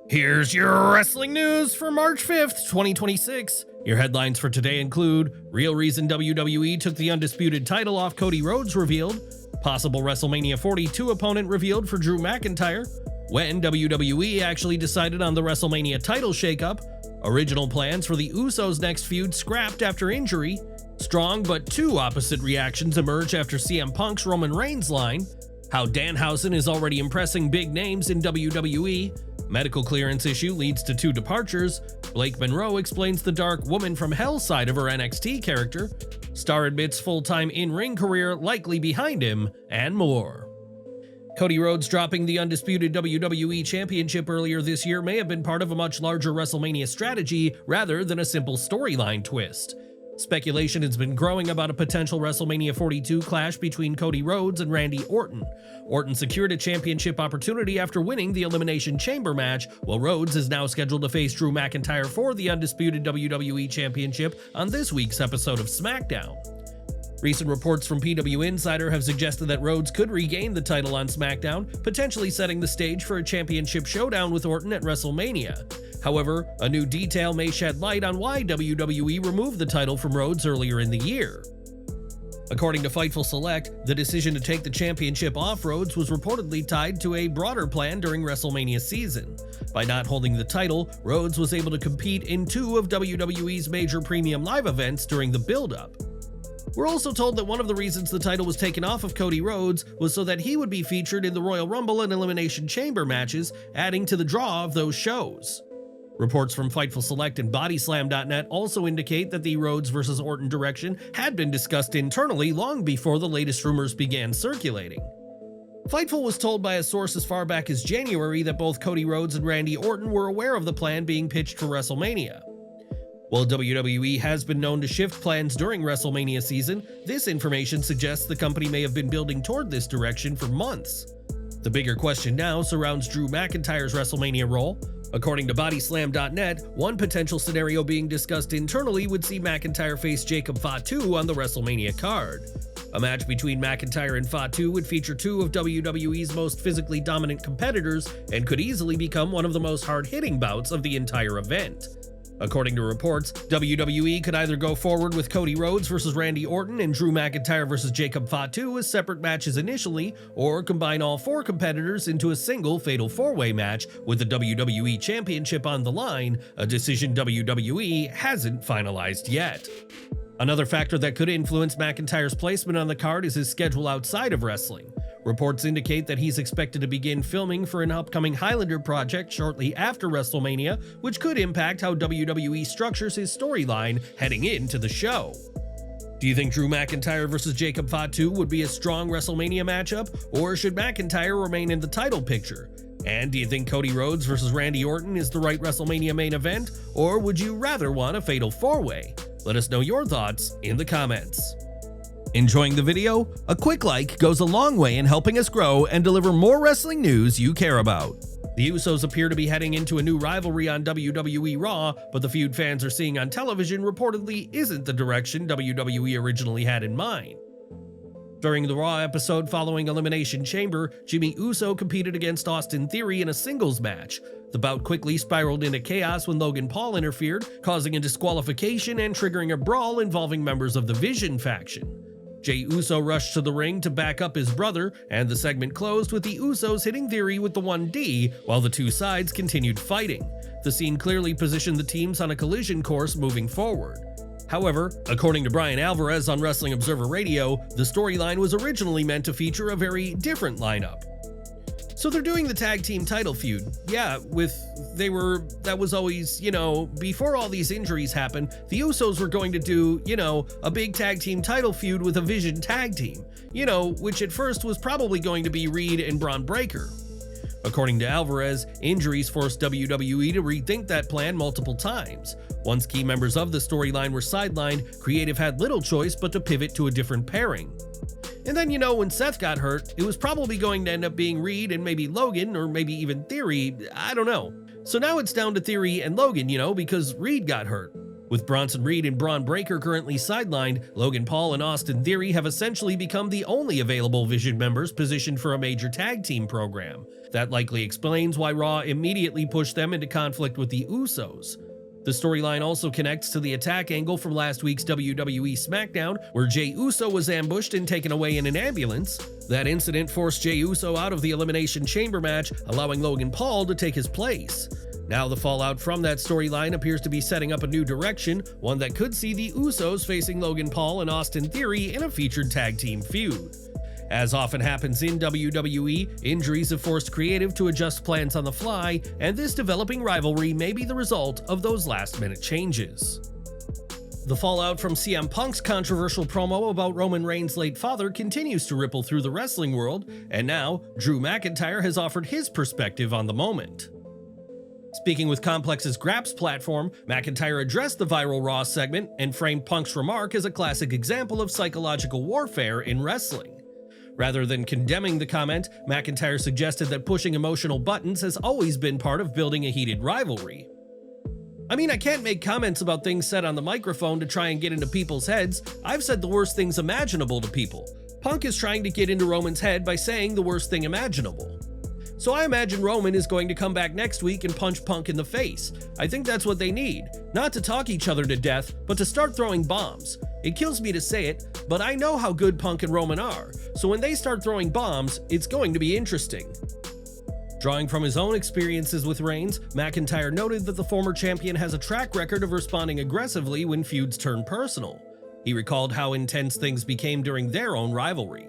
Here's your wrestling news for March 5th, 2026. Your headlines for today include real reason WWE took the Undisputed title off Cody Rhodes revealed, possible WrestleMania 42 opponent revealed for Drew McIntyre, when WWE actually decided on the WrestleMania title shakeup, original plans for the Usos' next feud scrapped after injury, strong but two opposite reactions emerge after CM Punk's Roman Reigns line, how Danhausen is already impressing big names in WWE, medical clearance issue leads to two departures, Blake Monroe explains the dark woman from hell side of her NXT character, star admits full-time in-ring career likely behind him, and more. Cody Rhodes dropping the Undisputed WWE Championship earlier this year may have been part of a much larger WrestleMania strategy rather than a simple storyline twist. Speculation has been growing about a potential WrestleMania 42 clash between Cody Rhodes and Randy Orton. Orton secured a championship opportunity after winning the Elimination Chamber match, while Rhodes is now scheduled to face Drew McIntyre for the Undisputed WWE Championship on this week's episode of SmackDown. Recent reports from PW Insider have suggested that Rhodes could regain the title on SmackDown, potentially setting the stage for a championship showdown with Orton at WrestleMania. However, a new detail may shed light on why WWE removed the title from Rhodes earlier in the year. According to Fightful Select, the decision to take the championship off Rhodes was reportedly tied to a broader plan during WrestleMania season. By not holding the title, Rhodes was able to compete in two of WWE's major premium live events during the build-up. We're also told that one of the reasons the title was taken off of Cody Rhodes was so that he would be featured in the Royal Rumble and Elimination Chamber matches, adding to the draw of those shows. Reports from Fightful Select and Bodyslam.net also indicate that the Rhodes vs. Orton direction had been discussed internally long before the latest rumors began circulating. Fightful was told by a source as far back as January that both Cody Rhodes and Randy Orton were aware of the plan being pitched for WrestleMania. While WWE has been known to shift plans during WrestleMania season, this information suggests the company may have been building toward this direction for months. The bigger question now surrounds Drew McIntyre's WrestleMania role. According to Bodyslam.net, one potential scenario being discussed internally would see McIntyre face Fatu on the WrestleMania card. A match between McIntyre and Fatu would feature two of WWE's most physically dominant competitors and could easily become one of the most hard-hitting bouts of the entire event. According to reports, WWE could either go forward with Cody Rhodes vs. Randy Orton and Drew McIntyre vs. Fatu as separate matches initially, or combine all four competitors into a single Fatal 4-Way match with the WWE Championship on the line, a decision WWE hasn't finalized yet. Another factor that could influence McIntyre's placement on the card is his schedule outside of wrestling. Reports indicate that he's expected to begin filming for an upcoming Highlander project shortly after WrestleMania, which could impact how WWE structures his storyline heading into the show. Do you think Drew McIntyre vs. Fatu would be a strong WrestleMania matchup, or should McIntyre remain in the title picture? And do you think Cody Rhodes vs. Randy Orton is the right WrestleMania main event, or would you rather want a Fatal 4-Way? Let us know your thoughts in the comments. Enjoying the video? A quick like goes a long way in helping us grow and deliver more wrestling news you care about. The Usos appear to be heading into a new rivalry on WWE Raw, but the feud fans are seeing on television reportedly isn't the direction WWE originally had in mind. During the Raw episode following Elimination Chamber, Jimmy Uso competed against Austin Theory in a singles match. The bout quickly spiraled into chaos when Logan Paul interfered, causing a disqualification and triggering a brawl involving members of the Vision faction. Jey Uso rushed to the ring to back up his brother, and the segment closed with the Usos hitting Theory with the 1D while the two sides continued fighting. The scene clearly positioned the teams on a collision course moving forward. However, according to Brian Alvarez on Wrestling Observer Radio, the storyline was originally meant to feature a very different lineup. So they're doing the tag team title feud. Yeah, that was always, before all these injuries happened, the Usos were going to do, a big tag team title feud with a Vision tag team, which at first was probably going to be Reed and Braun Breaker. According to Alvarez, injuries forced WWE to rethink that plan multiple times. Once key members of the storyline were sidelined, creative had little choice but to pivot to a different pairing. And then, when Seth got hurt, it was probably going to end up being Reed and maybe Logan, or maybe even Theory, I don't know. So now it's down to Theory and Logan, because Reed got hurt. With Bronson Reed and Braun Breaker currently sidelined, Logan Paul and Austin Theory have essentially become the only available Vision members positioned for a major tag team program. That likely explains why Raw immediately pushed them into conflict with the Usos. The storyline also connects to the attack angle from last week's WWE SmackDown, where Jey Uso was ambushed and taken away in an ambulance. That incident forced Jey Uso out of the Elimination Chamber match, allowing Logan Paul to take his place. Now the fallout from that storyline appears to be setting up a new direction, one that could see the Usos facing Logan Paul and Austin Theory in a featured tag team feud. As often happens in WWE, injuries have forced creative to adjust plans on the fly, and this developing rivalry may be the result of those last-minute changes. The fallout from CM Punk's controversial promo about Roman Reigns' late father continues to ripple through the wrestling world, and now Drew McIntyre has offered his perspective on the moment. Speaking with Complex's Graps platform, McIntyre addressed the viral Raw segment and framed Punk's remark as a classic example of psychological warfare in wrestling. Rather than condemning the comment, McIntyre suggested that pushing emotional buttons has always been part of building a heated rivalry. I mean, I can't make comments about things said on the microphone to try and get into people's heads. I've said the worst things imaginable to people. Punk is trying to get into Roman's head by saying the worst thing imaginable. So I imagine Roman is going to come back next week and punch Punk in the face. I think that's what they need. Not to talk each other to death, but to start throwing bombs. It kills me to say it, but I know how good Punk and Roman are, so when they start throwing bombs, it's going to be interesting. Drawing from his own experiences with Reigns, McIntyre noted that the former champion has a track record of responding aggressively when feuds turn personal. He recalled how intense things became during their own rivalry.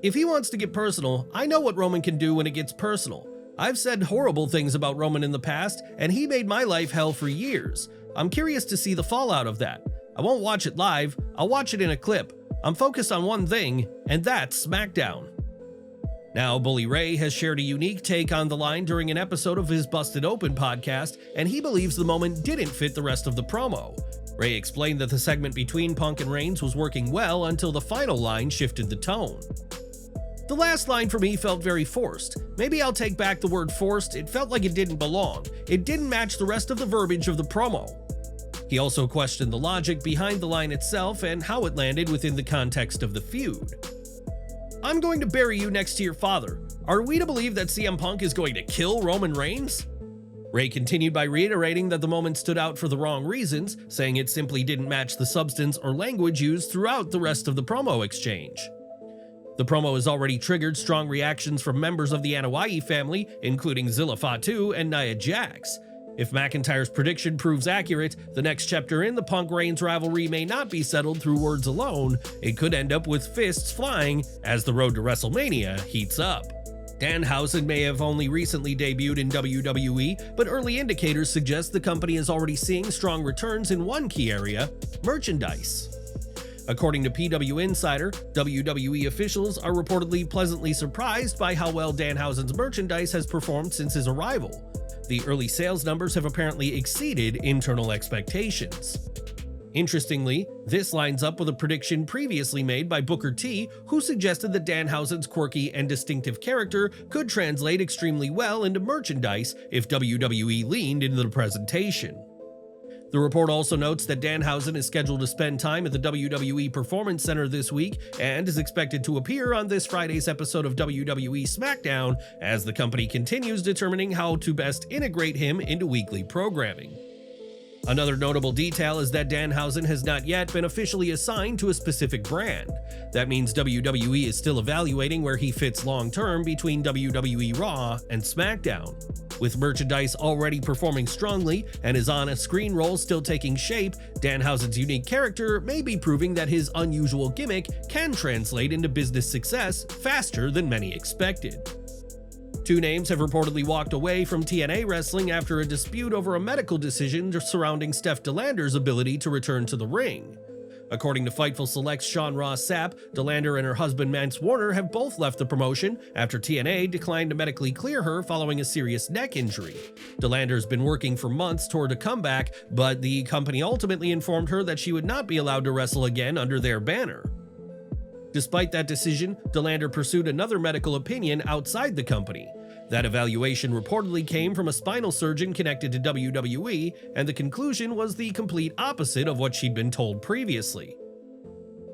If he wants to get personal, I know what Roman can do when it gets personal. I've said horrible things about Roman in the past, and he made my life hell for years. I'm curious to see the fallout of that. I won't watch it live, I'll watch it in a clip. I'm focused on one thing, and that's SmackDown. Now, Bully Ray has shared a unique take on the line during an episode of his Busted Open podcast, and he believes the moment didn't fit the rest of the promo. Ray explained that the segment between Punk and Reigns was working well until the final line shifted the tone. The last line for me felt very forced. Maybe I'll take back the word forced, it felt like it didn't belong. It didn't match the rest of the verbiage of the promo. He also questioned the logic behind the line itself and how it landed within the context of the feud. I'm going to bury you next to your father. Are we to believe that CM Punk is going to kill Roman Reigns? Ray continued by reiterating that the moment stood out for the wrong reasons, saying it simply didn't match the substance or language used throughout the rest of the promo exchange. The promo has already triggered strong reactions from members of the Anoa'i family, including Zilla Fatu and Nia Jax. If McIntyre's prediction proves accurate, the next chapter in the Punk-Reigns rivalry may not be settled through words alone. It could end up with fists flying as the road to WrestleMania heats up. Danhausen may have only recently debuted in WWE, but early indicators suggest the company is already seeing strong returns in one key area: merchandise. According to PW Insider, WWE officials are reportedly pleasantly surprised by how well Danhausen's merchandise has performed since his arrival. The early sales numbers have apparently exceeded internal expectations. Interestingly, this lines up with a prediction previously made by Booker T, who suggested that Danhausen's quirky and distinctive character could translate extremely well into merchandise if WWE leaned into the presentation. The report also notes that Danhausen is scheduled to spend time at the WWE Performance Center this week and is expected to appear on this Friday's episode of WWE SmackDown as the company continues determining how to best integrate him into weekly programming. Another notable detail is that Danhausen has not yet been officially assigned to a specific brand. That means WWE is still evaluating where he fits long-term between WWE Raw and SmackDown. With merchandise already performing strongly and his on-screen role still taking shape, Danhausen's unique character may be proving that his unusual gimmick can translate into business success faster than many expected. Two names have reportedly walked away from TNA Wrestling after a dispute over a medical decision surrounding Steph DeLander's ability to return to the ring. According to Fightful Select's Sean Ross Sapp, DeLander and her husband Mance Warner have both left the promotion after TNA declined to medically clear her following a serious neck injury. DeLander's been working for months toward a comeback, but the company ultimately informed her that she would not be allowed to wrestle again under their banner. Despite that decision, DeLander pursued another medical opinion outside the company. That evaluation reportedly came from a spinal surgeon connected to WWE, and the conclusion was the complete opposite of what she'd been told previously.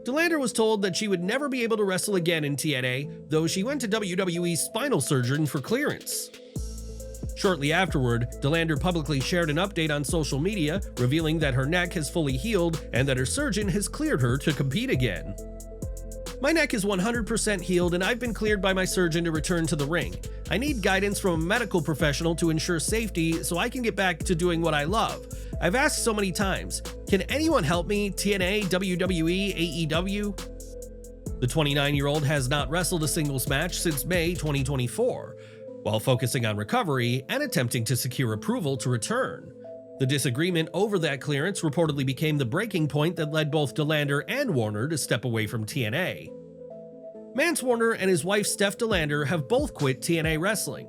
DeLander was told that she would never be able to wrestle again in TNA, though she went to WWE's spinal surgeon for clearance. Shortly afterward, DeLander publicly shared an update on social media, revealing that her neck has fully healed and that her surgeon has cleared her to compete again. "My neck is 100% healed and I've been cleared by my surgeon to return to the ring. I need guidance from a medical professional to ensure safety so I can get back to doing what I love. I've asked so many times, can anyone help me? TNA, WWE, AEW? The 29-year-old has not wrestled a singles match since May 2024, while focusing on recovery and attempting to secure approval to return. The disagreement over that clearance reportedly became the breaking point that led both DeLander and Warner to step away from TNA. Mance Warner and his wife Steph DeLander have both quit TNA wrestling.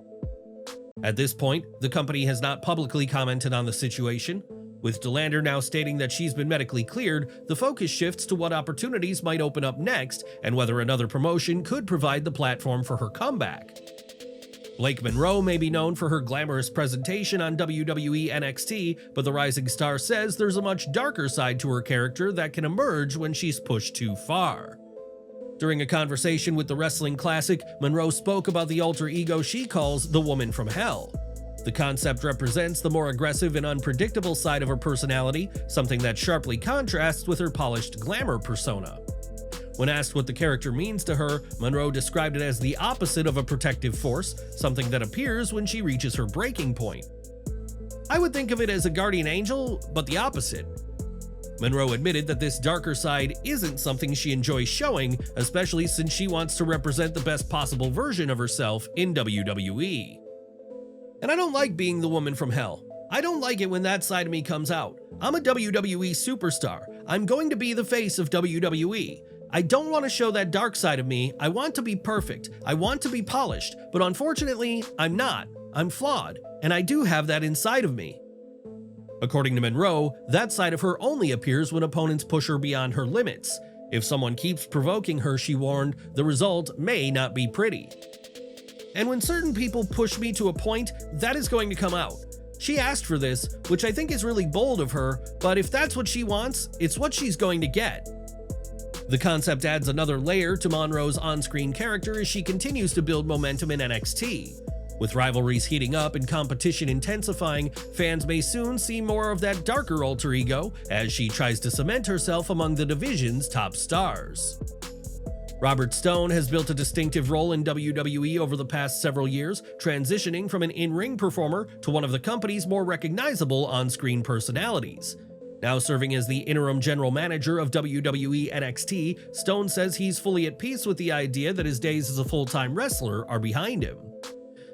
At this point, the company has not publicly commented on the situation. With DeLander now stating that she's been medically cleared, the focus shifts to what opportunities might open up next and whether another promotion could provide the platform for her comeback. Blake Monroe may be known for her glamorous presentation on WWE NXT, but the rising star says there's a much darker side to her character that can emerge when she's pushed too far. During a conversation with the Wrestling Classic, Monroe spoke about the alter ego she calls the Woman from Hell. The concept represents the more aggressive and unpredictable side of her personality, something that sharply contrasts with her polished glamour persona. When asked what the character means to her, Monroe described it as the opposite of a protective force, something that appears when she reaches her breaking point. "I would think of it as a guardian angel, but the opposite." Monroe admitted that this darker side isn't something she enjoys showing, especially since she wants to represent the best possible version of herself in WWE. "And I don't like being the woman from hell. I don't like it when that side of me comes out. I'm a WWE superstar. I'm going to be the face of WWE. I don't want to show that dark side of me. I want to be perfect. I want to be polished, but unfortunately, I'm not. I'm flawed, and I do have that inside of me." According to Monroe, that side of her only appears when opponents push her beyond her limits. If someone keeps provoking her, she warned, the result may not be pretty. "And when certain people push me to a point, that is going to come out. She asked for this, which I think is really bold of her, but if that's what she wants, it's what she's going to get." The concept adds another layer to Monroe's on-screen character as she continues to build momentum in NXT. With rivalries heating up and competition intensifying, fans may soon see more of that darker alter ego as she tries to cement herself among the division's top stars. Robert Stone has built a distinctive role in WWE over the past several years, transitioning from an in-ring performer to one of the company's more recognizable on-screen personalities. Now serving as the interim general manager of WWE NXT, Stone says he's fully at peace with the idea that his days as a full-time wrestler are behind him.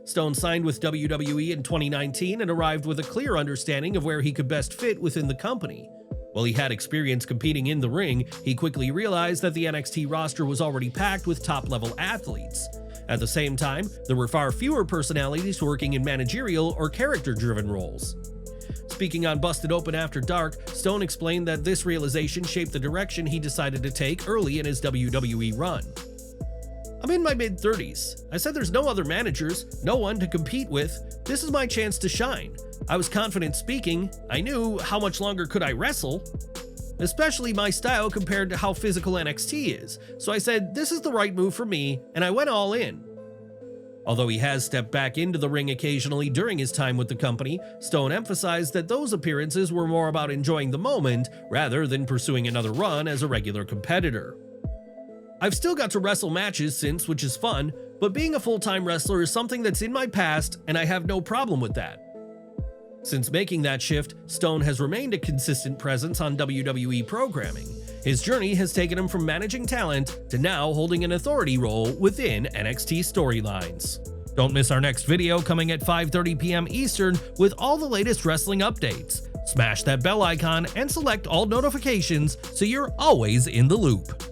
Stone signed with WWE in 2019 and arrived with a clear understanding of where he could best fit within the company. While he had experience competing in the ring, he quickly realized that the NXT roster was already packed with top-level athletes. At the same time, there were far fewer personalities working in managerial or character-driven roles. Speaking on Busted Open After Dark, Stone explained that this realization shaped the direction he decided to take early in his WWE run. "I'm in my mid-30s. I said there's no other managers, no one to compete with. This is my chance to shine. I was confident speaking. I knew how much longer could I wrestle, especially my style compared to how physical NXT is. So I said, this is the right move for me, and I went all in." Although he has stepped back into the ring occasionally during his time with the company, Stone emphasized that those appearances were more about enjoying the moment rather than pursuing another run as a regular competitor. "I've still got to wrestle matches since, which is fun, but being a full-time wrestler is something that's in my past, and I have no problem with that." Since making that shift, Stone has remained a consistent presence on WWE programming. His journey has taken him from managing talent to now holding an authority role within NXT storylines. Don't miss our next video coming at 5:30 p.m. Eastern with all the latest wrestling updates. Smash that bell icon and select all notifications so you're always in the loop.